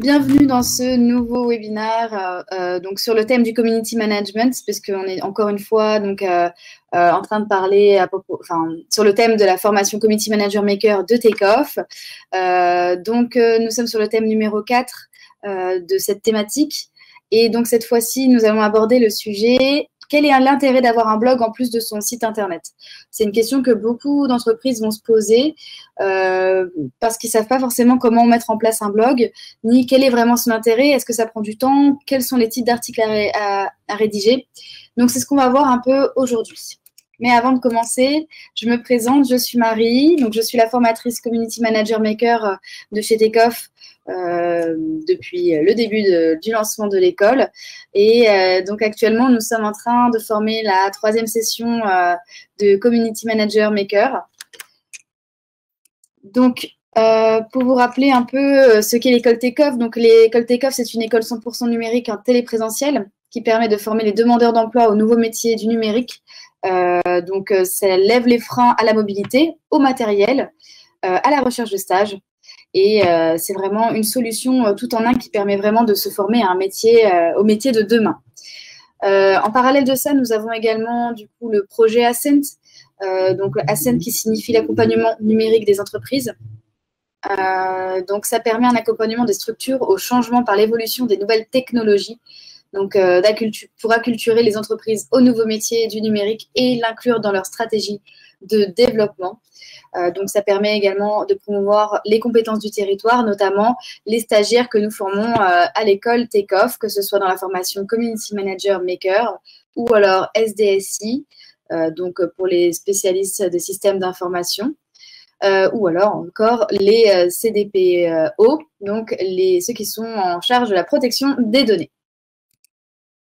bienvenue dans ce nouveau webinaire donc sur le thème du community management, puisqu'on est encore une fois donc, en train de parler sur le thème de la formation Community Manager Maker de Takeoff. Nous sommes sur le thème numéro 4 de cette thématique. Et donc, cette fois-ci, nous allons aborder le sujet « Quel est l'intérêt d'avoir un blog en plus de son site internet ?» C'est une question que beaucoup d'entreprises vont se poser parce qu'ils ne savent pas forcément comment mettre en place un blog, ni quel est vraiment son intérêt, est-ce que ça prend du temps, quels sont les types d'articles à rédiger. Donc, c'est ce qu'on va voir un peu aujourd'hui. Mais avant de commencer, je me présente, je suis Marie, donc je suis la formatrice Community Manager Maker de chez Takeoff depuis le début du lancement de l'école. Et donc actuellement, nous sommes en train de former la 3e session de Community Manager Maker. Donc, pour vous rappeler un peu ce qu'est l'école Takeoff, donc l'école Takeoff, c'est une école 100% numérique en téléprésentiel qui permet de former les demandeurs d'emploi aux nouveaux métiers du numérique. Ça lève les freins à la mobilité, au matériel, à la recherche de stage. Et c'est vraiment une solution tout en un qui permet vraiment de se former à un métier, au métier de demain. En parallèle de ça, nous avons également du coup le projet Ascent, donc Ascent qui signifie l'accompagnement numérique des entreprises. Donc ça permet un accompagnement des structures au changement par l'évolution des nouvelles technologies. Donc, pour acculturer les entreprises aux nouveaux métiers du numérique et l'inclure dans leur stratégie de développement. Donc, ça permet également de promouvoir les compétences du territoire, notamment les stagiaires que nous formons à l'école Takeoff, que ce soit dans la formation Community Manager Maker ou alors SDSI, donc pour les spécialistes des systèmes d'information. Ou alors encore les CDPO, donc ceux qui sont en charge de la protection des données.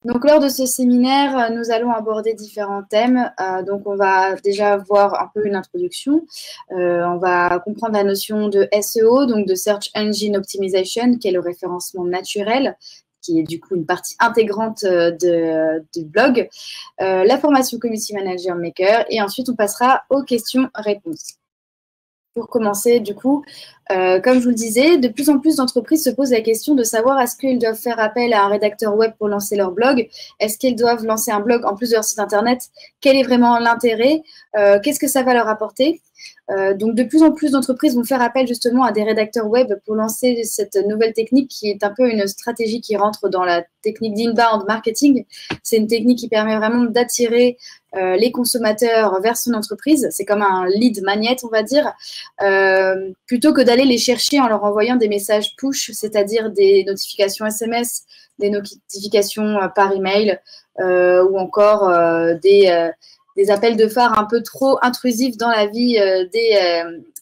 Donc, lors de ce séminaire, nous allons aborder différents thèmes. Donc, on va déjà voir un peu une introduction. On va comprendre la notion de SEO, donc de Search Engine Optimization, qui est le référencement naturel, qui est du coup une partie intégrante du blog, la formation Community Manager Maker, et ensuite, on passera aux questions-réponses. Pour commencer, du coup, comme je vous le disais, de plus en plus d'entreprises se posent la question de savoir est-ce qu'ils doivent faire appel à un rédacteur web pour lancer leur blog? Est-ce qu'ils doivent lancer un blog en plus de leur site internet? Quel est vraiment l'intérêt? Qu'est-ce que ça va leur apporter? Donc, de plus en plus d'entreprises vont faire appel justement à des rédacteurs web pour lancer cette nouvelle technique qui est un peu une stratégie qui rentre dans la technique d'inbound marketing. C'est une technique qui permet vraiment d'attirer les consommateurs vers son entreprise. C'est comme un lead magnet, on va dire, plutôt que d'aller les chercher en leur envoyant des messages push, c'est-à-dire des notifications SMS, des notifications par email ou encore des appels de phare un peu trop intrusifs dans la vie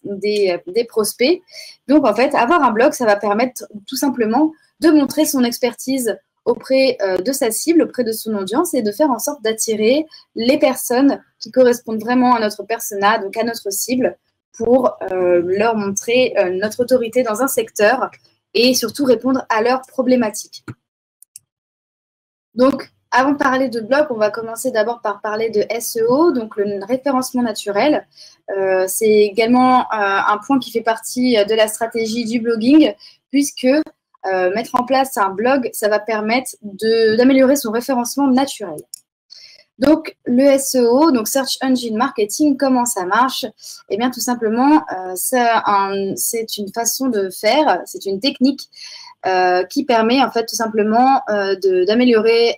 des prospects. Donc, en fait, avoir un blog, ça va permettre tout simplement de montrer son expertise auprès de sa cible, auprès de son audience et de faire en sorte d'attirer les personnes qui correspondent vraiment à notre persona, donc à notre cible, pour leur montrer notre autorité dans un secteur et surtout répondre à leurs problématiques. Donc, avant de parler de blog, on va commencer d'abord par parler de SEO, donc le référencement naturel. C'est également un point qui fait partie de la stratégie du blogging, puisque mettre en place un blog, ça va permettre d'améliorer son référencement naturel. Donc, le SEO, donc Search Engine Marketing, comment ça marche? Eh bien, tout simplement, c'est une façon de faire, c'est une technique qui permet en fait tout simplement d'améliorer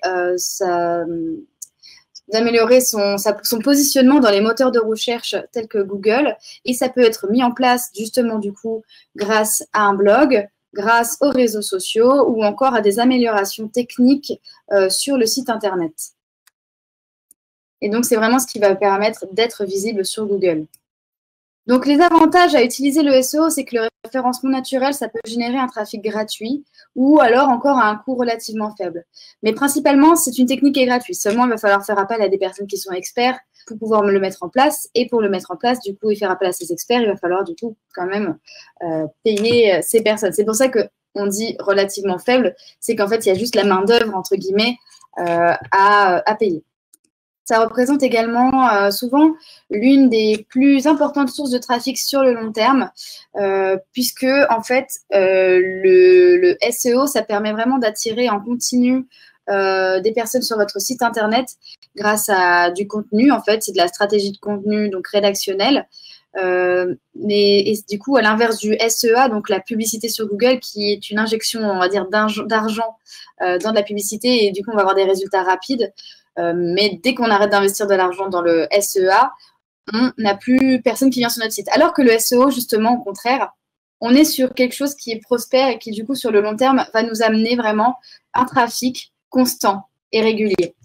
son positionnement dans les moteurs de recherche tels que Google. Et ça peut être mis en place justement du coup grâce à un blog, grâce aux réseaux sociaux ou encore à des améliorations techniques sur le site internet. Et donc, c'est vraiment ce qui va permettre d'être visible sur Google. Donc, les avantages à utiliser le SEO, c'est que le référencement naturel, ça peut générer un trafic gratuit ou alors encore à un coût relativement faible. Mais principalement, c'est une technique qui est gratuite. Seulement, il va falloir faire appel à des personnes qui sont experts pour pouvoir le mettre en place. Et pour le mettre en place, du coup, et faire appel à ces experts, il va falloir du coup quand même payer ces personnes. C'est pour ça qu'on dit relativement faible, c'est qu'en fait, il y a juste la main-d'œuvre, entre guillemets, à payer. Ça représente également souvent l'une des plus importantes sources de trafic sur le long terme, puisque en fait, le SEO, ça permet vraiment d'attirer en continu des personnes sur votre site internet grâce à du contenu. En fait, c'est de la stratégie de contenu donc rédactionnelle. Et du coup, à l'inverse du SEA, donc la publicité sur Google, qui est une injection, on va dire, d'argent dans de la publicité, et du coup, on va avoir des résultats rapides. Mais dès qu'on arrête d'investir de l'argent dans le SEA, on n'a plus personne qui vient sur notre site. Alors que le SEO, justement, au contraire, on est sur quelque chose qui est prospère et qui, du coup, sur le long terme, va nous amener vraiment un trafic constant et régulier.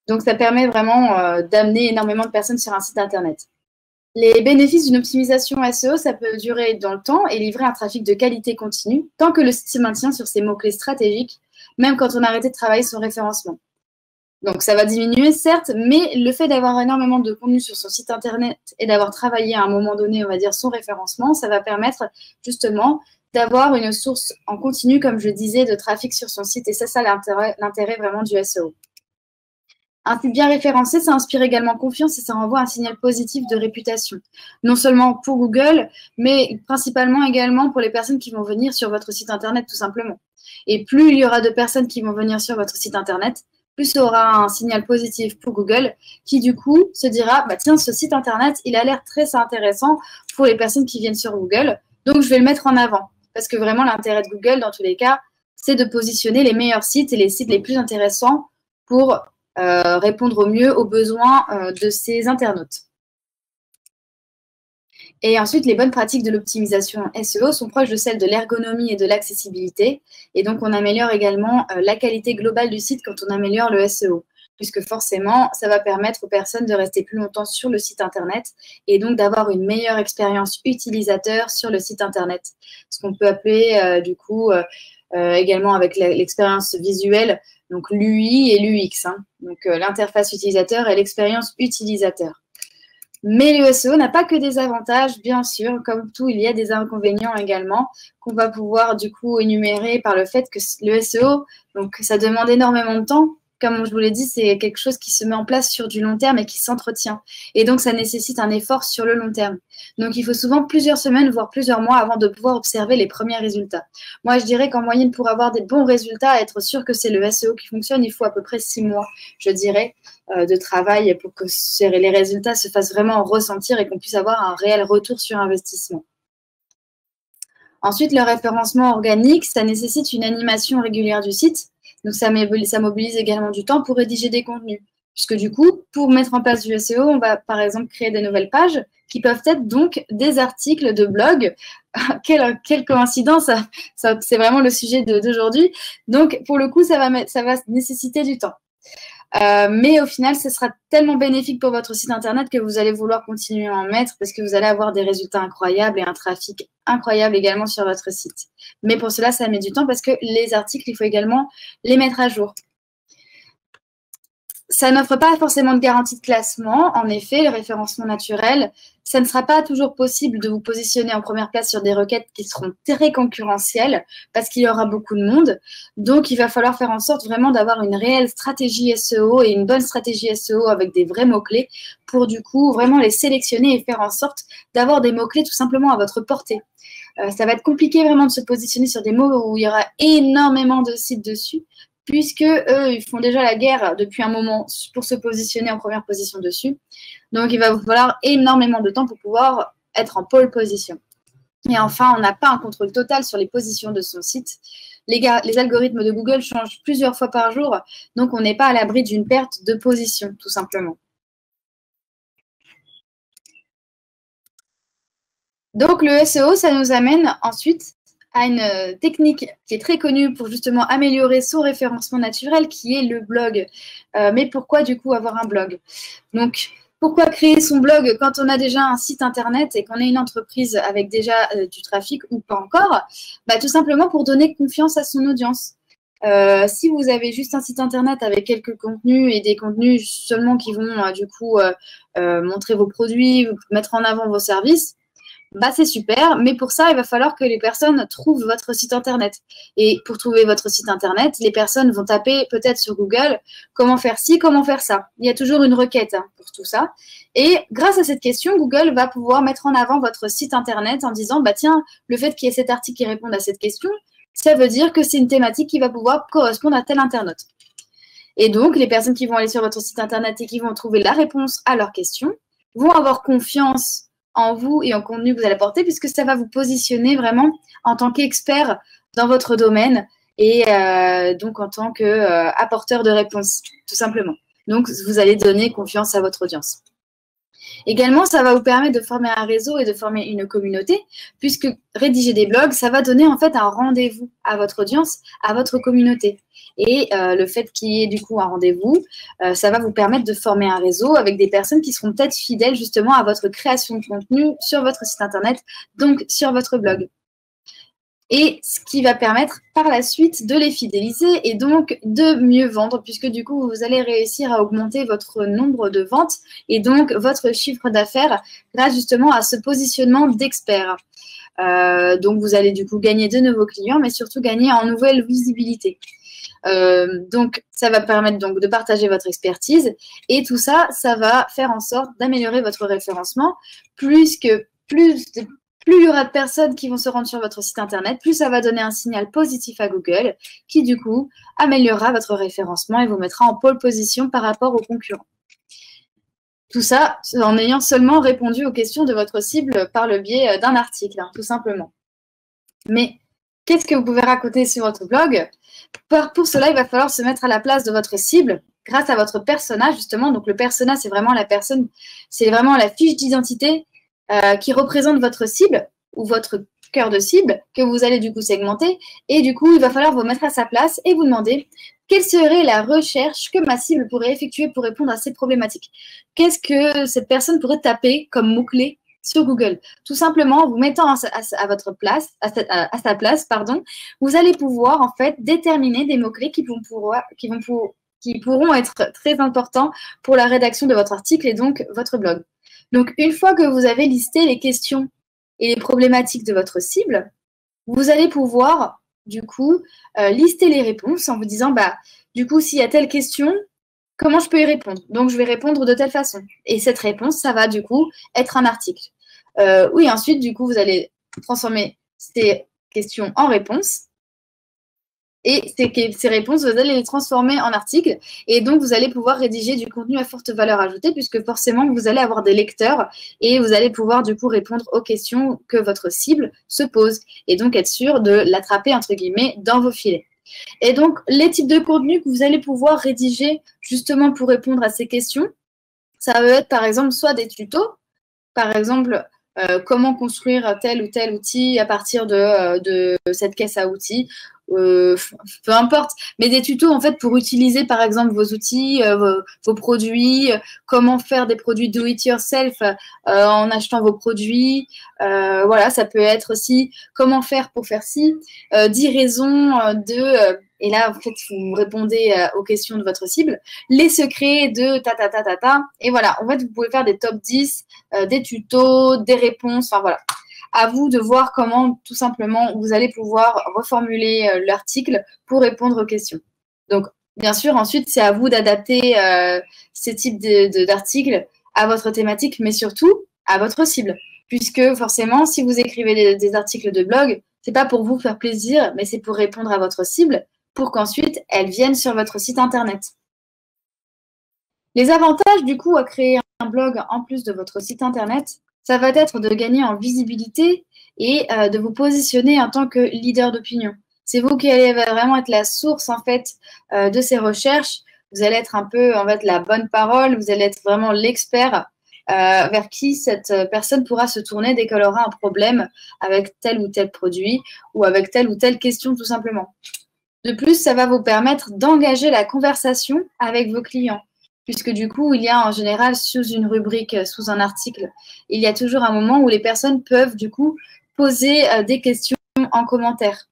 Donc, ça permet vraiment d'amener énormément de personnes sur un site Internet. Les bénéfices d'une optimisation SEO, ça peut durer dans le temps et livrer un trafic de qualité continue tant que le site se maintient sur ses mots-clés stratégiques, même quand on a arrêté de travailler son référencement. Donc, ça va diminuer, certes, mais le fait d'avoir énormément de contenu sur son site Internet et d'avoir travaillé à un moment donné, on va dire, son référencement, ça va permettre justement d'avoir une source en continu, comme je disais, de trafic sur son site. Et c'est ça l'intérêt vraiment du SEO. Un site bien référencé, ça inspire également confiance et ça envoie un signal positif de réputation. Non seulement pour Google, mais principalement également pour les personnes qui vont venir sur votre site Internet, tout simplement. Et plus il y aura de personnes qui vont venir sur votre site Internet, plus ça aura un signal positif pour Google, qui du coup se dira, bah tiens, ce site Internet, il a l'air très intéressant pour les personnes qui viennent sur Google, donc je vais le mettre en avant. Parce que vraiment, l'intérêt de Google, dans tous les cas, c'est de positionner les meilleurs sites et les sites les plus intéressants pour répondre au mieux aux besoins de ses internautes. Et ensuite, les bonnes pratiques de l'optimisation SEO sont proches de celles de l'ergonomie et de l'accessibilité. Et donc, on améliore également la qualité globale du site quand on améliore le SEO, puisque forcément, ça va permettre aux personnes de rester plus longtemps sur le site Internet et donc d'avoir une meilleure expérience utilisateur sur le site Internet. Ce qu'on peut appeler, du coup, également avec l'expérience visuelle, donc l'UI et l'UX, hein. Donc l'interface utilisateur et l'expérience utilisateur. Mais le SEO n'a pas que des avantages, bien sûr. Comme tout, il y a des inconvénients également qu'on va pouvoir du coup énumérer par le fait que le SEO, donc ça demande énormément de temps. Comme je vous l'ai dit, c'est quelque chose qui se met en place sur du long terme et qui s'entretient. Et donc, ça nécessite un effort sur le long terme. Donc, il faut souvent plusieurs semaines, voire plusieurs mois avant de pouvoir observer les premiers résultats. Moi, je dirais qu'en moyenne, pour avoir des bons résultats, être sûr que c'est le SEO qui fonctionne, il faut à peu près 6 mois, je dirais, de travail pour que les résultats se fassent vraiment ressentir et qu'on puisse avoir un réel retour sur investissement. Ensuite, le référencement organique, ça nécessite une animation régulière du site. Donc, ça mobilise également du temps pour rédiger des contenus. Puisque du coup, pour mettre en place du SEO, on va par exemple créer des nouvelles pages qui peuvent être donc des articles de blog. Quelle coïncidence, c'est vraiment le sujet d'aujourd'hui. Donc, pour le coup, ça va nécessiter du temps. Mais au final, ce sera tellement bénéfique pour votre site Internet que vous allez vouloir continuer à en mettre parce que vous allez avoir des résultats incroyables et un trafic incroyable également sur votre site. Mais pour cela, ça met du temps parce que les articles, il faut également les mettre à jour. Ça n'offre pas forcément de garantie de classement. En effet, le référencement naturel, ça ne sera pas toujours possible de vous positionner en première place sur des requêtes qui seront très concurrentielles parce qu'il y aura beaucoup de monde. Donc, il va falloir faire en sorte vraiment d'avoir une réelle stratégie SEO et une bonne stratégie SEO avec des vrais mots-clés pour du coup vraiment les sélectionner et faire en sorte d'avoir des mots-clés tout simplement à votre portée. Ça va être compliqué vraiment de se positionner sur des mots où il y aura énormément de sites dessus, puisque eux, ils font déjà la guerre depuis un moment pour se positionner en première position dessus. Donc, il va vous falloir énormément de temps pour pouvoir être en pole position. Et enfin, on n'a pas un contrôle total sur les positions de son site. Les algorithmes de Google changent plusieurs fois par jour, donc on n'est pas à l'abri d'une perte de position, tout simplement. Donc, le SEO, ça nous amène ensuite à une technique qui est très connue pour justement améliorer son référencement naturel, qui est le blog. Mais pourquoi du coup avoir un blog? Donc, pourquoi créer son blog quand on a déjà un site internet et qu'on est une entreprise avec déjà du trafic ou pas encore? Bah, tout simplement pour donner confiance à son audience. Si vous avez juste un site internet avec quelques contenus et des contenus seulement qui vont du coup montrer vos produits, mettre en avant vos services, bah, c'est super, mais pour ça, il va falloir que les personnes trouvent votre site internet. Et pour trouver votre site internet, les personnes vont taper peut-être sur Google comment faire ci, comment faire ça. Il y a toujours une requête pour tout ça. Et grâce à cette question, Google va pouvoir mettre en avant votre site internet en disant, bah tiens, le fait qu'il y ait cet article qui réponde à cette question, ça veut dire que c'est une thématique qui va pouvoir correspondre à tel internaute. Et donc, les personnes qui vont aller sur votre site internet et qui vont trouver la réponse à leurs questions vont avoir confiance en vous et en contenu que vous allez apporter, puisque ça va vous positionner vraiment en tant qu'expert dans votre domaine et donc en tant qu'apporteur de réponses, tout simplement. Donc, vous allez donner confiance à votre audience. Également, ça va vous permettre de former un réseau et de former une communauté, puisque rédiger des blogs, ça va donner en fait un rendez-vous à votre audience, à votre communauté. Et le fait qu'il y ait du coup un rendez-vous, ça va vous permettre de former un réseau avec des personnes qui seront peut-être fidèles justement à votre création de contenu sur votre site internet, donc sur votre blog. Et ce qui va permettre par la suite de les fidéliser et donc de mieux vendre, puisque du coup, vous allez réussir à augmenter votre nombre de ventes et donc votre chiffre d'affaires grâce justement à ce positionnement d'expert. Donc, vous allez du coup gagner de nouveaux clients, mais surtout gagner en nouvelle visibilité. Donc, ça va permettre donc de partager votre expertise et tout ça, ça va faire en sorte d'améliorer votre référencement plus il y aura de personnes qui vont se rendre sur votre site internet, plus ça va donner un signal positif à Google qui, du coup, améliorera votre référencement et vous mettra en pole position par rapport aux concurrents. Tout ça en ayant seulement répondu aux questions de votre cible par le biais d'un article, tout simplement. Mais qu'est-ce que vous pouvez raconter sur votre blog? Pour cela, il va falloir se mettre à la place de votre cible grâce à votre persona, justement. Donc, le persona, c'est vraiment la personne, c'est vraiment la fiche d'identité qui représente votre cible ou votre cœur de cible que vous allez du coup segmenter. Et du coup, il va falloir vous mettre à sa place et vous demander quelle serait la recherche que ma cible pourrait effectuer pour répondre à ces problématiques. Qu'est-ce que cette personne pourrait taper comme mot-clé sur Google? Tout simplement, en vous mettant à votre place, à sa place, pardon, vous allez pouvoir en fait déterminer des mots-clés qui pourront être très importants pour la rédaction de votre article et donc votre blog. Donc, une fois que vous avez listé les questions et les problématiques de votre cible, vous allez pouvoir, du coup, lister les réponses en vous disant, bah, du coup, s'il y a telle question, comment je peux y répondre? Donc, je vais répondre de telle façon. Et cette réponse, ça va, du coup, être un article. Oui, ensuite, du coup, vous allez transformer ces questions en réponses. Et ces réponses, vous allez les transformer en articles. Et donc, vous allez pouvoir rédiger du contenu à forte valeur ajoutée puisque forcément, vous allez avoir des lecteurs et vous allez pouvoir du coup répondre aux questions que votre cible se pose et donc être sûr de l'attraper, entre guillemets, dans vos filets. Et donc, les types de contenus que vous allez pouvoir rédiger justement pour répondre à ces questions, ça va être par exemple soit des tutos, par exemple, comment construire tel ou tel outil à partir de cette caisse à outils, peu importe, mais des tutos en fait pour utiliser par exemple vos outils, vos produits, comment faire des produits do it yourself en achetant vos produits, voilà, ça peut être aussi comment faire pour faire ci, 10 raisons et là en fait vous répondez aux questions de votre cible, les secrets de ta, et voilà, en fait vous pouvez faire des top 10, des tutos, des réponses, enfin voilà. À vous de voir comment, tout simplement, vous allez pouvoir reformuler l'article pour répondre aux questions. Donc, bien sûr, ensuite, c'est à vous d'adapter ces types d'articles à votre thématique, mais surtout à votre cible. Puisque, forcément, si vous écrivez des articles de blog, c'est pas pour vous faire plaisir, mais c'est pour répondre à votre cible, pour qu'ensuite, elle vienne sur votre site Internet. Les avantages, du coup, à créer un blog en plus de votre site Internet, ça va être de gagner en visibilité et de vous positionner en tant que leader d'opinion. C'est vous qui allez vraiment être la source en fait de ces recherches. Vous allez être un peu en fait la bonne parole. Vous allez être vraiment l'expert vers qui cette personne pourra se tourner dès qu'elle aura un problème avec tel ou tel produit ou avec telle ou telle question tout simplement. De plus, ça va vous permettre d'engager la conversation avec vos clients. Puisque du coup, il y a en général sous une rubrique, sous un article, il y a toujours un moment où les personnes peuvent du coup poser des questions en commentaire.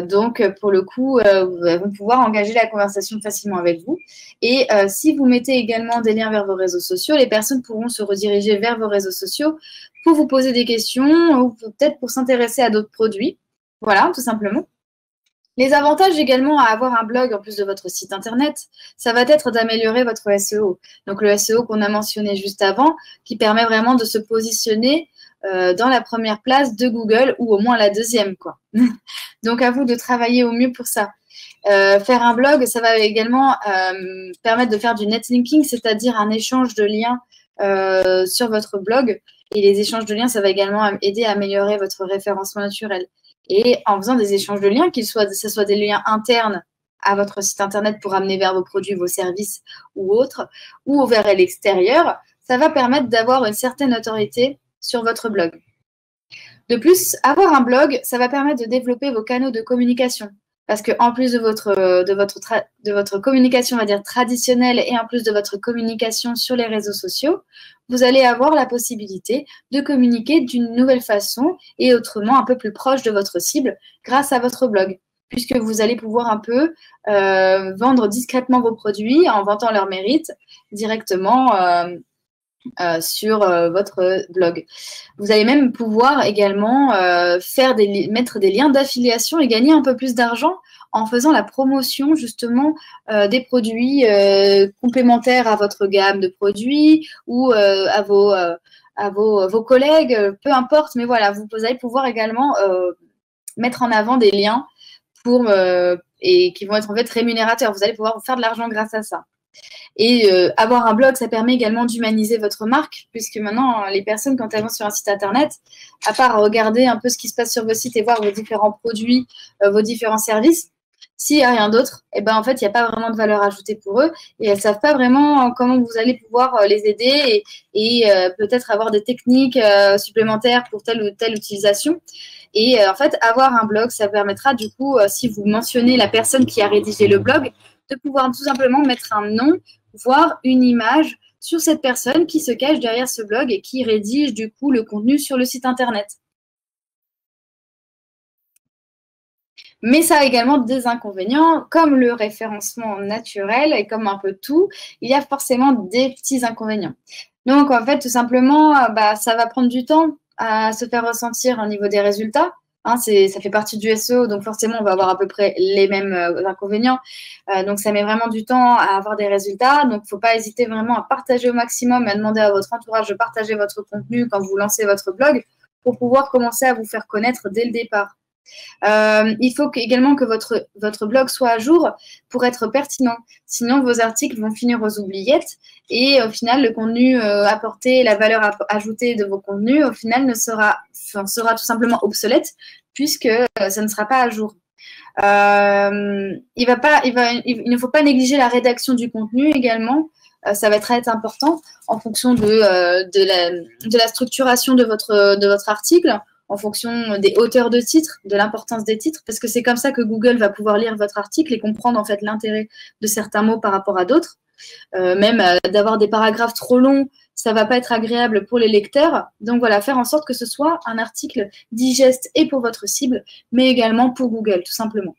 Donc, pour le coup, elles vont pouvoir engager la conversation facilement avec vous. Et si vous mettez également des liens vers vos réseaux sociaux, les personnes pourront se rediriger vers vos réseaux sociaux pour vous poser des questions ou peut-être pour s'intéresser à d'autres produits. Voilà, tout simplement. Les avantages également à avoir un blog en plus de votre site internet, ça va être d'améliorer votre SEO. Donc, le SEO qu'on a mentionné juste avant, qui permet vraiment de se positionner dans la première place de Google ou au moins la deuxième, quoi. Donc, à vous de travailler au mieux pour ça. Faire un blog, ça va également permettre de faire du netlinking, c'est-à-dire un échange de liens sur votre blog. Et les échanges de liens, ça va également aider à améliorer votre référencement naturel. Et en faisant des échanges de liens, que ce soit des liens internes à votre site internet pour amener vers vos produits, vos services ou autres, ou vers l'extérieur, ça va permettre d'avoir une certaine autorité sur votre blog. De plus, avoir un blog, ça va permettre de développer vos canaux de communication. Parce qu'en plus de votre communication, on va dire traditionnelle, et en plus de votre communication sur les réseaux sociaux, vous allez avoir la possibilité de communiquer d'une nouvelle façon et autrement un peu plus proche de votre cible grâce à votre blog. Puisque vous allez pouvoir un peu vendre discrètement vos produits en vantant leurs mérites directement sur votre blog. Vous allez même pouvoir également mettre des liens d'affiliation et gagner un peu plus d'argent en faisant la promotion justement des produits complémentaires à votre gamme de produits ou à vos collègues, peu importe, mais voilà, vous allez pouvoir également mettre en avant des liens et qui vont être en fait rémunérateurs. Vous allez pouvoir faire de l'argent grâce à ça. Et avoir un blog, ça permet également d'humaniser votre marque, puisque maintenant, les personnes, quand elles vont sur un site internet, à part regarder un peu ce qui se passe sur vos sites et voir vos différents produits, vos différents services, s'il n'y a rien d'autre, eh ben, en fait, il n'y a pas vraiment de valeur ajoutée pour eux et elles ne savent pas vraiment comment vous allez pouvoir les aider et peut-être avoir des techniques supplémentaires pour telle ou telle utilisation. Et en fait, avoir un blog, ça permettra du coup, si vous mentionnez la personne qui a rédigé le blog, de pouvoir tout simplement mettre un nom, voire une image sur cette personne qui se cache derrière ce blog et qui rédige du coup le contenu sur le site internet. Mais ça a également des inconvénients, comme le référencement naturel et comme un peu tout, il y a forcément des petits inconvénients. Donc, en fait, tout simplement, ça va prendre du temps à se faire ressentir au niveau des résultats. Hein, ça fait partie du SEO, donc forcément, on va avoir à peu près les mêmes inconvénients. Donc, ça met vraiment du temps à avoir des résultats. Donc, il ne faut pas hésiter vraiment à partager au maximum et à demander à votre entourage de partager votre contenu quand vous lancez votre blog pour pouvoir commencer à vous faire connaître dès le départ. Il faut également que votre blog soit à jour pour être pertinent. Sinon, vos articles vont finir aux oubliettes et au final, le contenu apporté, la valeur ajoutée de vos contenus, au final, sera tout simplement obsolète puisque ça ne sera pas à jour. Il ne faut pas négliger la rédaction du contenu également. Ça va être très important en fonction de la structuration de votre article, en fonction des hauteurs de titres, de l'importance des titres, parce que c'est comme ça que Google va pouvoir lire votre article et comprendre en fait l'intérêt de certains mots par rapport à d'autres. Même d'avoir des paragraphes trop longs, ça va pas être agréable pour les lecteurs. Donc voilà, faire en sorte que ce soit un article digeste et pour votre cible, mais également pour Google, tout simplement.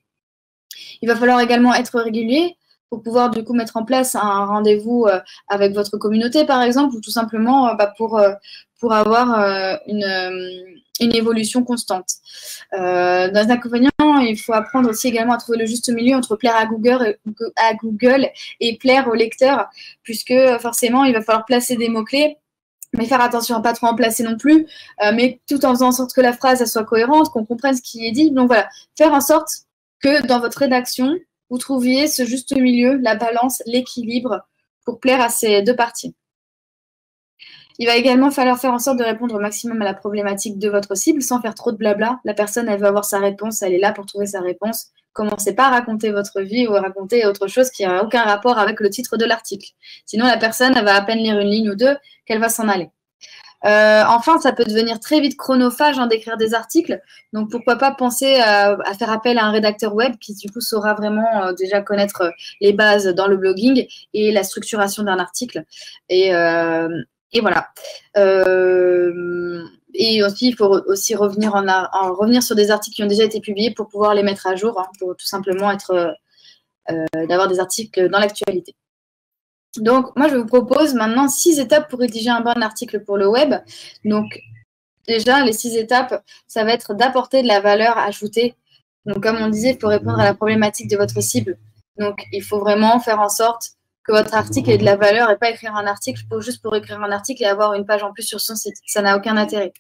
Il va falloir également être régulier pour pouvoir du coup mettre en place un rendez-vous avec votre communauté, par exemple, ou tout simplement pour avoir une évolution constante. Dans les inconvénients, il faut apprendre aussi également à trouver le juste milieu entre plaire à Google et plaire aux lecteurs, puisque forcément, il va falloir placer des mots-clés, mais faire attention à ne pas trop en placer non plus, mais tout en faisant en sorte que la phrase elle soit cohérente, qu'on comprenne ce qui est dit. Donc voilà, faire en sorte que dans votre rédaction, vous trouviez ce juste milieu, la balance, l'équilibre pour plaire à ces deux parties. Il va également falloir faire en sorte de répondre au maximum à la problématique de votre cible sans faire trop de blabla. La personne, elle veut avoir sa réponse, elle est là pour trouver sa réponse. Commencez pas à raconter votre vie ou à raconter autre chose qui n'a aucun rapport avec le titre de l'article. Sinon, la personne, elle va à peine lire une ligne ou deux qu'elle va s'en aller. Enfin, ça peut devenir très vite chronophage d'écrire des articles. Donc, pourquoi pas penser à faire appel à un rédacteur web qui, du coup, saura vraiment déjà connaître les bases dans le blogging et la structuration d'un article. Et Et voilà. Et aussi, il faut aussi revenir, revenir sur des articles qui ont déjà été publiés pour pouvoir les mettre à jour, hein, pour tout simplement d'avoir des articles dans l'actualité. Donc, moi, je vous propose maintenant 6 étapes pour rédiger un bon article pour le web. Donc, déjà, les 6 étapes, ça va être d'apporter de la valeur ajoutée. Donc, comme on disait, il faut répondre à la problématique de votre cible. Donc, il faut vraiment faire en sorte que votre article ait de la valeur et pas écrire un article juste pour écrire un article et avoir une page en plus sur son site. Ça n'a aucun intérêt.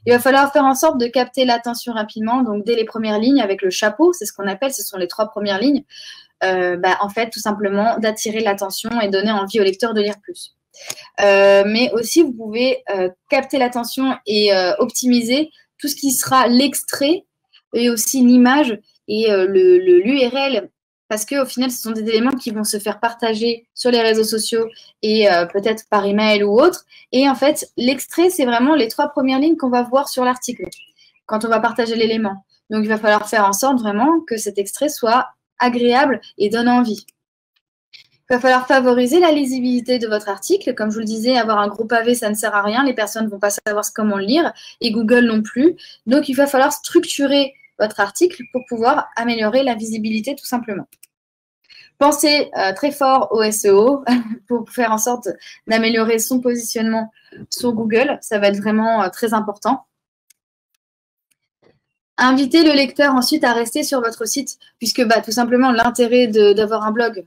Il va falloir faire en sorte de capter l'attention rapidement, donc dès les premières lignes avec le chapeau, c'est ce qu'on appelle, ce sont les 3 premières lignes. En fait, tout simplement, d'attirer l'attention et donner envie au lecteur de lire plus. Mais aussi, vous pouvez capter l'attention et optimiser tout ce qui sera l'extrait et aussi l'image et l'URL, parce qu'au final, ce sont des éléments qui vont se faire partager sur les réseaux sociaux et peut-être par email ou autre. Et en fait, l'extrait, c'est vraiment les 3 premières lignes qu'on va voir sur l'article quand on va partager l'élément. Donc, il va falloir faire en sorte vraiment que cet extrait soit agréable et donne envie. Il va falloir favoriser la lisibilité de votre article. Comme je vous le disais, avoir un gros pavé, ça ne sert à rien. Les personnes ne vont pas savoir comment le lire et Google non plus. Donc, il va falloir structurer votre article pour pouvoir améliorer la visibilité tout simplement. Pensez très fort au SEO pour faire en sorte d'améliorer son positionnement sur Google. Ça va être vraiment très important. Invitez le lecteur ensuite à rester sur votre site, puisque tout simplement l'intérêt d'avoir un blog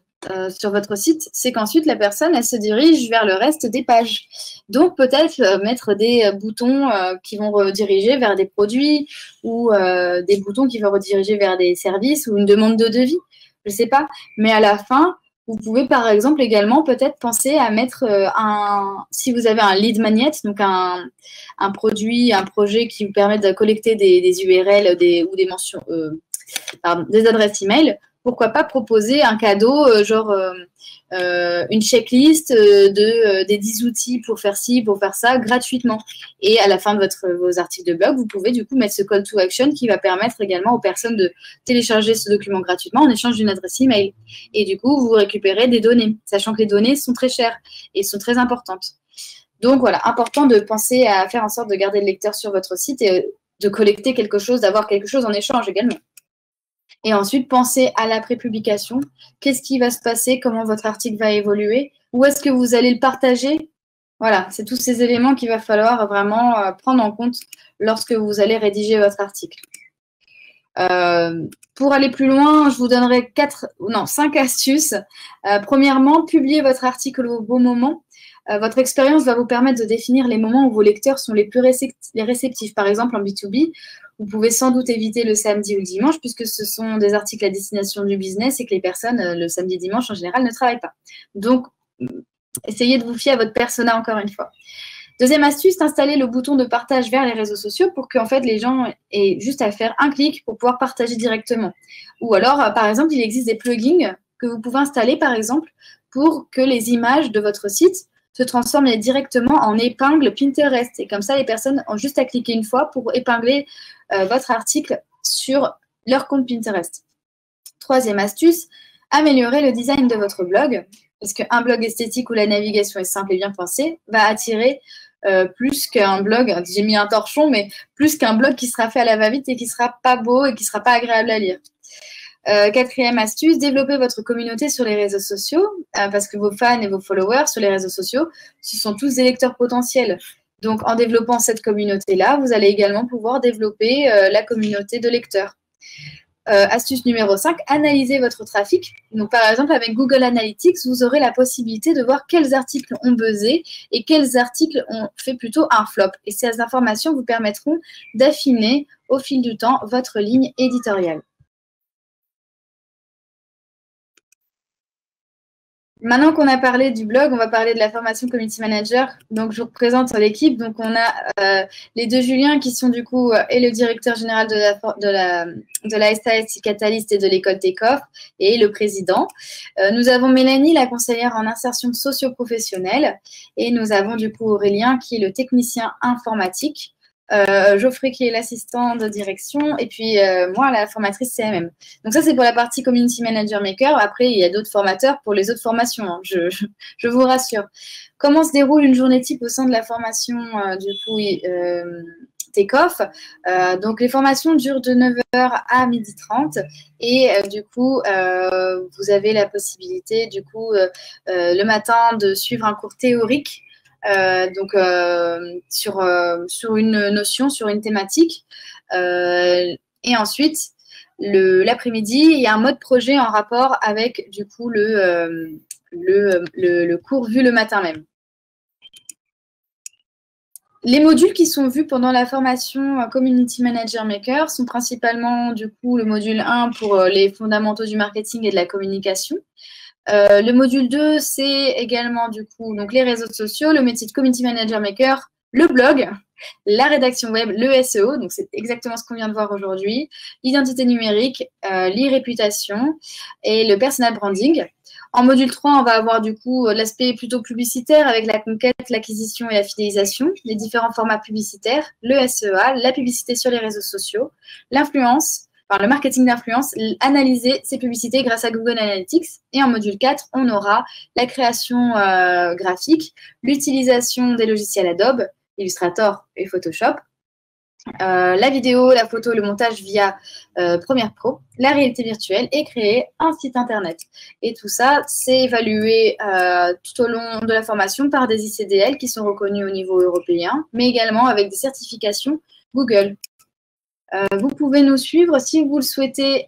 sur votre site, c'est qu'ensuite la personne, elle se dirige vers le reste des pages. Donc peut-être mettre des boutons qui vont rediriger vers des produits ou des boutons qui vont rediriger vers des services ou une demande de devis, je ne sais pas. Mais à la fin, vous pouvez par exemple également peut-être penser à mettre si vous avez un lead magnet, donc un produit, un projet qui vous permet de collecter des URL ou des mentions, des adresses email, pourquoi pas proposer un cadeau, une checklist des 10 outils pour faire ci, pour faire ça, gratuitement. Et à la fin de vos articles de blog, vous pouvez du coup mettre ce call to action qui va permettre également aux personnes de télécharger ce document gratuitement en échange d'une adresse email. Et du coup, vous récupérez des données, sachant que les données sont très chères et sont très importantes. Donc voilà, important de penser à faire en sorte de garder le lecteur sur votre site et de collecter quelque chose, d'avoir quelque chose en échange également. Et ensuite, pensez à la prépublication. Qu'est-ce qui va se passer? Comment votre article va évoluer? Où est-ce que vous allez le partager? Voilà, c'est tous ces éléments qu'il va falloir vraiment prendre en compte lorsque vous allez rédiger votre article. Pour aller plus loin, je vous donnerai 5 astuces. Premièrement, publiez votre article au bon moment. Votre expérience va vous permettre de définir les moments où vos lecteurs sont les plus réceptifs. Par exemple, en B2B, vous pouvez sans doute éviter le samedi ou le dimanche puisque ce sont des articles à destination du business et que les personnes, le samedi et dimanche, en général, ne travaillent pas. Donc, essayez de vous fier à votre persona encore une fois. Deuxième astuce, installer le bouton de partage vers les réseaux sociaux pour que en fait, les gens aient juste à faire un clic pour pouvoir partager directement. Ou alors, par exemple, il existe des plugins que vous pouvez installer, par exemple, pour que les images de votre site se transforment directement en épingles Pinterest. Et comme ça, les personnes ont juste à cliquer une fois pour épingler votre article sur leur compte Pinterest. Troisième astuce, améliorer le design de votre blog. Parce qu'un blog esthétique où la navigation est simple et bien pensée va attirer plus qu'un blog, j'ai mis un torchon, mais plus qu'un blog qui sera fait à la va-vite et qui ne sera pas beau et qui ne sera pas agréable à lire. Quatrième astuce, développer votre communauté sur les réseaux sociaux parce que vos fans et vos followers sur les réseaux sociaux, ce sont tous des lecteurs potentiels. Donc, en développant cette communauté-là, vous allez également pouvoir développer la communauté de lecteurs. Astuce numéro 5, analysez votre trafic. Donc, par exemple, avec Google Analytics, vous aurez la possibilité de voir quels articles ont buzzé et quels articles ont fait plutôt un flop. Et ces informations vous permettront d'affiner au fil du temps votre ligne éditoriale. Maintenant qu'on a parlé du blog, on va parler de la formation Community Manager. Donc, je vous représente l'équipe. Donc, on a les deux Julien qui sont du coup et le directeur général de la SAS Catalyst et de l'école Takeoff et le président. Nous avons Mélanie, la conseillère en insertion socio-professionnelle. Et nous avons du coup Aurélien qui est le technicien informatique. Geoffrey qui est l'assistant de direction, et puis moi, la formatrice CMM. Donc ça, c'est pour la partie Community Manager Maker. Après, il y a d'autres formateurs pour les autres formations, hein, je vous rassure. Comment se déroule une journée type au sein de la formation du coup Take-Off? Donc, les formations durent de 9 heures à 12h30 et du coup, vous avez la possibilité du coup le matin de suivre un cours théorique sur une notion, sur une thématique. Et ensuite, l'après-midi, il y a un mode projet en rapport avec du coup le cours vu le matin même. Les modules qui sont vus pendant la formation Community Manager Maker sont principalement du coup le module 1 pour les fondamentaux du marketing et de la communication. Le module 2, c'est également du coup donc les réseaux sociaux, le métier de Community Manager Maker, le blog, la rédaction web, le SEO, donc c'est exactement ce qu'on vient de voir aujourd'hui, l'identité numérique, l'e-réputation et le personal branding. En module 3, on va avoir du coup l'aspect plutôt publicitaire avec la conquête, l'acquisition et la fidélisation, les différents formats publicitaires, le SEA, la publicité sur les réseaux sociaux, l'influence, enfin, le marketing d'influence, analyser ces publicités grâce à Google Analytics. Et en module 4, on aura la création graphique, l'utilisation des logiciels Adobe, Illustrator et Photoshop, la vidéo, la photo, le montage via Premiere Pro, la réalité virtuelle et créer un site internet. Et tout ça, c'est évalué tout au long de la formation par des ICDL qui sont reconnus au niveau européen, mais également avec des certifications Google. Vous pouvez nous suivre si vous le souhaitez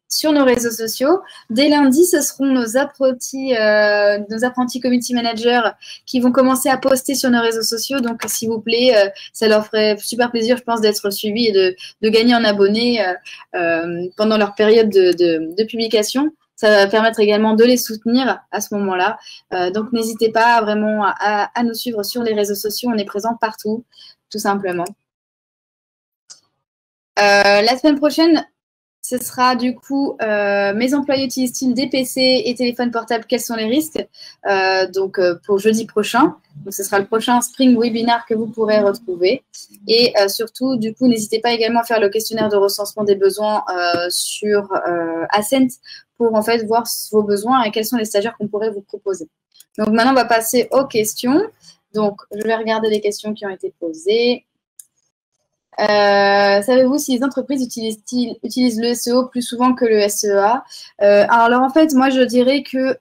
sur nos réseaux sociaux. Dès lundi, ce seront nos apprentis community managers qui vont commencer à poster sur nos réseaux sociaux. Donc, s'il vous plaît, ça leur ferait super plaisir, je pense, d'être suivis et de gagner en abonnés pendant leur période de publication. Ça va permettre également de les soutenir à ce moment-là. Donc, n'hésitez pas vraiment à nous suivre sur les réseaux sociaux. On est présent partout, tout simplement. La semaine prochaine, ce sera du coup mes employés utilisent-ils des PC et téléphones portables, quels sont les risques pour jeudi prochain. Donc, ce sera le prochain Spring Webinar que vous pourrez retrouver. Et surtout, du coup, n'hésitez pas également à faire le questionnaire de recensement des besoins sur Ascent pour en fait voir vos besoins et quels sont les stagiaires qu'on pourrait vous proposer. Donc, maintenant, on va passer aux questions. Donc, je vais regarder les questions qui ont été posées. Savez-vous si les entreprises utilisent le SEO plus souvent que le SEA? Alors en fait, moi je dirais que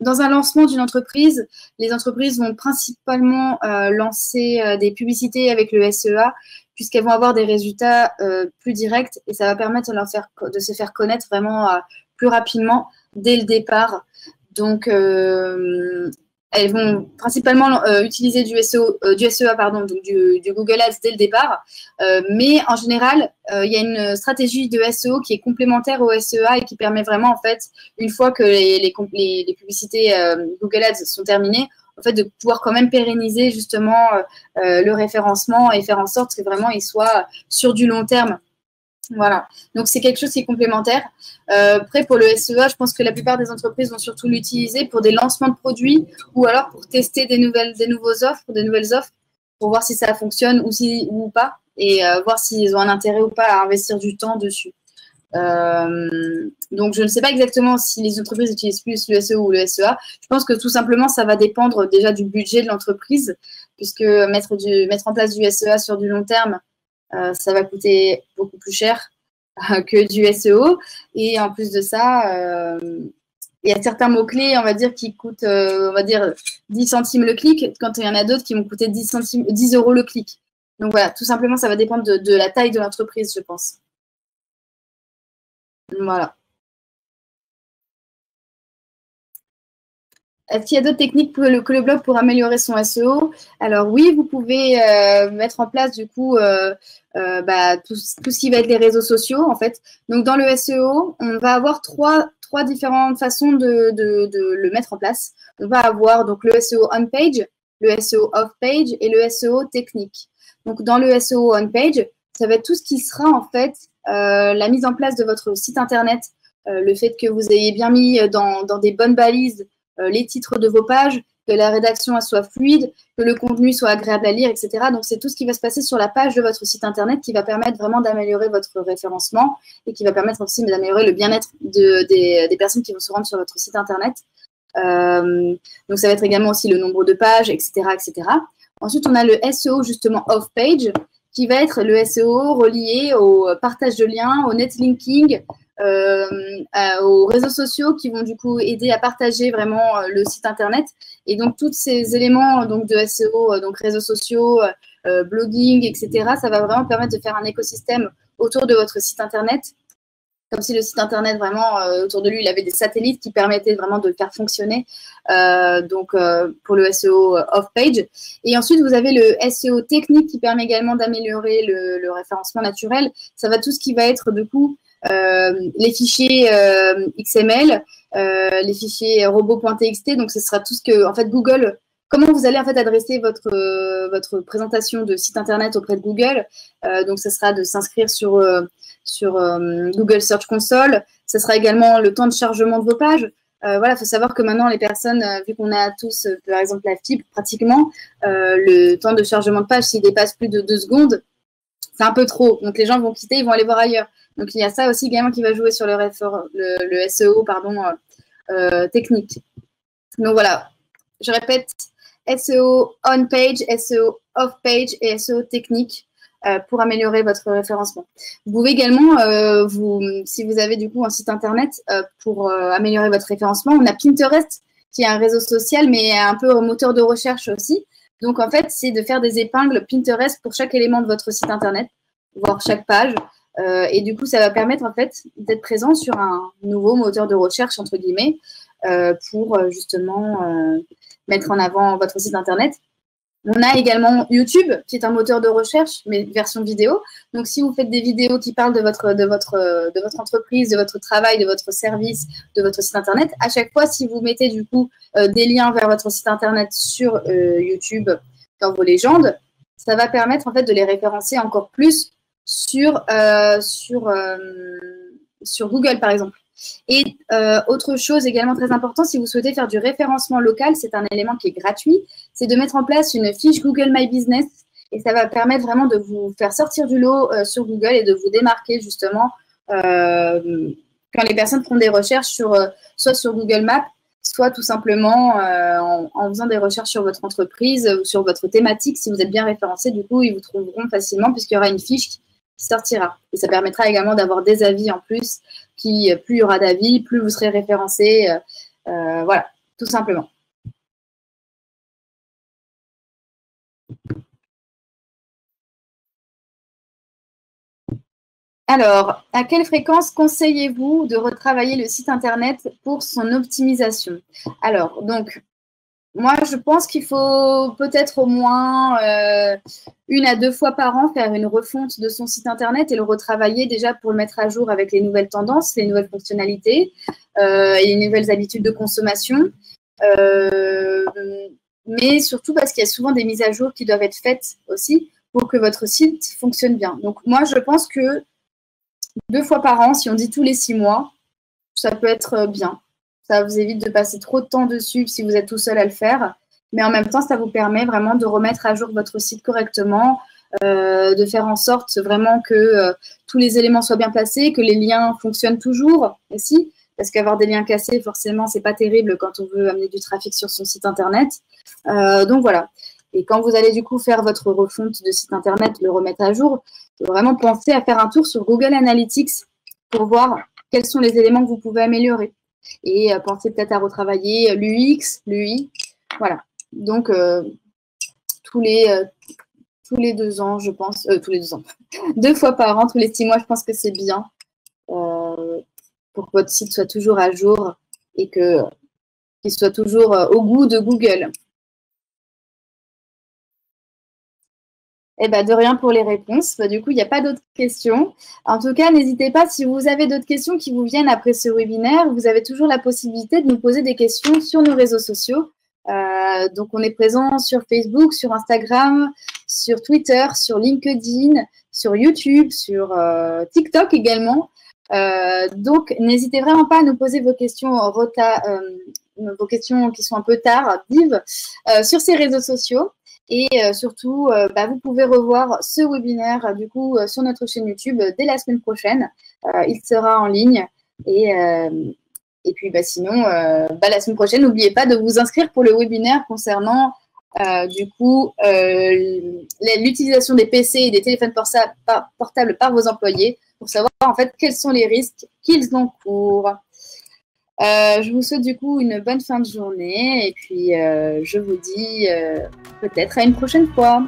dans un lancement d'une entreprise, les entreprises vont principalement lancer des publicités avec le SEA puisqu'elles vont avoir des résultats plus directs et ça va permettre de se faire connaître vraiment plus rapidement dès le départ. Donc, elles vont principalement utiliser du SEA, donc du Google Ads dès le départ. Mais en général, il y a une stratégie de SEO qui est complémentaire au SEA et qui permet vraiment, en fait, une fois que les publicités Google Ads sont terminées, en fait, de pouvoir quand même pérenniser justement le référencement et faire en sorte que vraiment il soit sur du long terme. Voilà, donc c'est quelque chose qui est complémentaire. Après, pour le SEA, je pense que la plupart des entreprises vont surtout l'utiliser pour des lancements de produits ou alors pour tester des nouvelles offres, pour voir si ça fonctionne ou pas et voir s'ils ont un intérêt ou pas à investir du temps dessus. Donc, je ne sais pas exactement si les entreprises utilisent plus le SEO ou le SEA. Je pense que tout simplement, ça va dépendre déjà du budget de l'entreprise, puisque mettre en place du SEA sur du long terme, ça va coûter beaucoup plus cher que du SEO. Et en plus de ça, il y a certains mots-clés, on va dire, qui coûtent, 10 centimes le clic, quand il y en a d'autres qui vont coûter 10 € le clic. Donc voilà, tout simplement, ça va dépendre de la taille de l'entreprise, je pense. Voilà. Est-ce qu'il y a d'autres techniques que le blog pour améliorer son SEO? Alors oui, vous pouvez mettre en place du coup tout ce qui va être les réseaux sociaux en fait. Donc dans le SEO, on va avoir trois différentes façons de le mettre en place. On va avoir donc le SEO on-page, le SEO off-page et le SEO technique. Donc dans le SEO on-page, ça va être tout ce qui sera en fait la mise en place de votre site internet, le fait que vous ayez bien mis dans des bonnes balises les titres de vos pages que la rédaction soit fluide, que le contenu soit agréable à lire, etc. Donc, c'est tout ce qui va se passer sur la page de votre site internet qui va permettre vraiment d'améliorer votre référencement et qui va permettre aussi d'améliorer le bien-être des personnes qui vont se rendre sur votre site internet. Donc, ça va être également aussi le nombre de pages, etc., etc. Ensuite, on a le SEO justement off-page qui va être le SEO relié au partage de liens, au netlinking, aux réseaux sociaux qui vont du coup aider à partager vraiment le site internet. Et donc, tous ces éléments donc, de SEO, donc réseaux sociaux, blogging, etc., ça va vraiment permettre de faire un écosystème autour de votre site internet. Comme si le site internet, vraiment, autour de lui, il avait des satellites qui permettaient vraiment de le faire fonctionner. Pour le SEO off-page. Et ensuite, vous avez le SEO technique qui permet également d'améliorer le référencement naturel. Ça va tout ce qui va être, du coup, les fichiers XML, les fichiers robots.txt. Donc, ce sera tout ce que, en fait, Google... Comment vous allez en fait adresser votre présentation de site internet auprès de Google. Donc, ce sera de s'inscrire sur Google Search Console. Ce sera également le temps de chargement de vos pages. Voilà, il faut savoir que maintenant, les personnes, vu qu'on a tous, par exemple, la fibre, pratiquement, le temps de chargement de page, s'il dépasse plus de 2 secondes, c'est un peu trop. Donc, les gens vont quitter, ils vont aller voir ailleurs. Donc, il y a ça aussi également qui va jouer sur le SEO technique. Donc, voilà, je répète, SEO on-page, SEO off-page et SEO technique pour améliorer votre référencement. Vous pouvez également, si vous avez du coup un site internet, pour améliorer votre référencement, on a Pinterest qui est un réseau social mais un peu un moteur de recherche aussi. Donc en fait, c'est de faire des épingles Pinterest pour chaque élément de votre site internet, voire chaque page. Et du coup, ça va permettre en fait d'être présent sur un nouveau moteur de recherche entre guillemets pour justement mettre en avant votre site internet. On a également YouTube, qui est un moteur de recherche, mais version vidéo. Donc, si vous faites des vidéos qui parlent de votre entreprise, de votre travail, de votre service, de votre site internet, à chaque fois, si vous mettez du coup des liens vers votre site internet sur YouTube dans vos légendes, ça va permettre en fait de les référencer encore plus sur Google, par exemple. Et autre chose également très importante, si vous souhaitez faire du référencement local, c'est un élément qui est gratuit, c'est de mettre en place une fiche Google My Business et ça va permettre vraiment de vous faire sortir du lot sur Google et de vous démarquer justement quand les personnes font des recherches soit sur Google Maps, soit tout simplement en faisant des recherches sur votre entreprise ou sur votre thématique. Si vous êtes bien référencé, du coup, ils vous trouveront facilement puisqu'il y aura une fiche qui sortira. Et ça permettra également d'avoir des avis en plus, plus il y aura d'avis, plus vous serez référencé. Voilà, tout simplement. Alors, à quelle fréquence conseillez-vous de retravailler le site internet pour son optimisation? Alors, donc, moi, je pense qu'il faut peut-être au moins 1 à 2 fois par an faire une refonte de son site internet et le retravailler déjà pour le mettre à jour avec les nouvelles tendances, les nouvelles fonctionnalités et les nouvelles habitudes de consommation. Mais surtout parce qu'il y a souvent des mises à jour qui doivent être faites aussi pour que votre site fonctionne bien. Donc, moi, je pense que 2 fois par an, si on dit tous les 6 mois, ça peut être bien. Ça vous évite de passer trop de temps dessus si vous êtes tout seul à le faire. Mais en même temps, ça vous permet vraiment de remettre à jour votre site correctement, de faire en sorte vraiment que tous les éléments soient bien placés, que les liens fonctionnent toujours aussi. Parce qu'avoir des liens cassés, forcément, c'est pas terrible quand on veut amener du trafic sur son site internet. Donc voilà. Et quand vous allez du coup faire votre refonte de site internet, le remettre à jour, il faut vraiment penser à faire un tour sur Google Analytics pour voir quels sont les éléments que vous pouvez améliorer. Et pensez peut-être à retravailler l'UX, l'UI. Voilà. Donc, tous les 2 ans, je pense. Tous les 2 ans. 2 fois par an, tous les 6 mois, je pense que c'est bien pour que votre site soit toujours à jour et qu'il soit toujours au goût de Google. Eh ben, de rien pour les réponses. Du coup, il n'y a pas d'autres questions. En tout cas, n'hésitez pas, si vous avez d'autres questions qui vous viennent après ce webinaire, vous avez toujours la possibilité de nous poser des questions sur nos réseaux sociaux. Donc, on est présent sur Facebook, sur Instagram, sur Twitter, sur LinkedIn, sur YouTube, sur TikTok également. Donc, n'hésitez vraiment pas à nous poser vos questions vos questions qui sont un peu tardives sur ces réseaux sociaux. Et surtout, vous pouvez revoir ce webinaire du coup sur notre chaîne YouTube dès la semaine prochaine. Il sera en ligne. Et puis sinon, la semaine prochaine, n'oubliez pas de vous inscrire pour le webinaire concernant l'utilisation des PC et des téléphones portables par vos employés pour savoir en fait quels sont les risques qu'ils encourent. Je vous souhaite du coup une bonne fin de journée et puis je vous dis peut-être à une prochaine fois.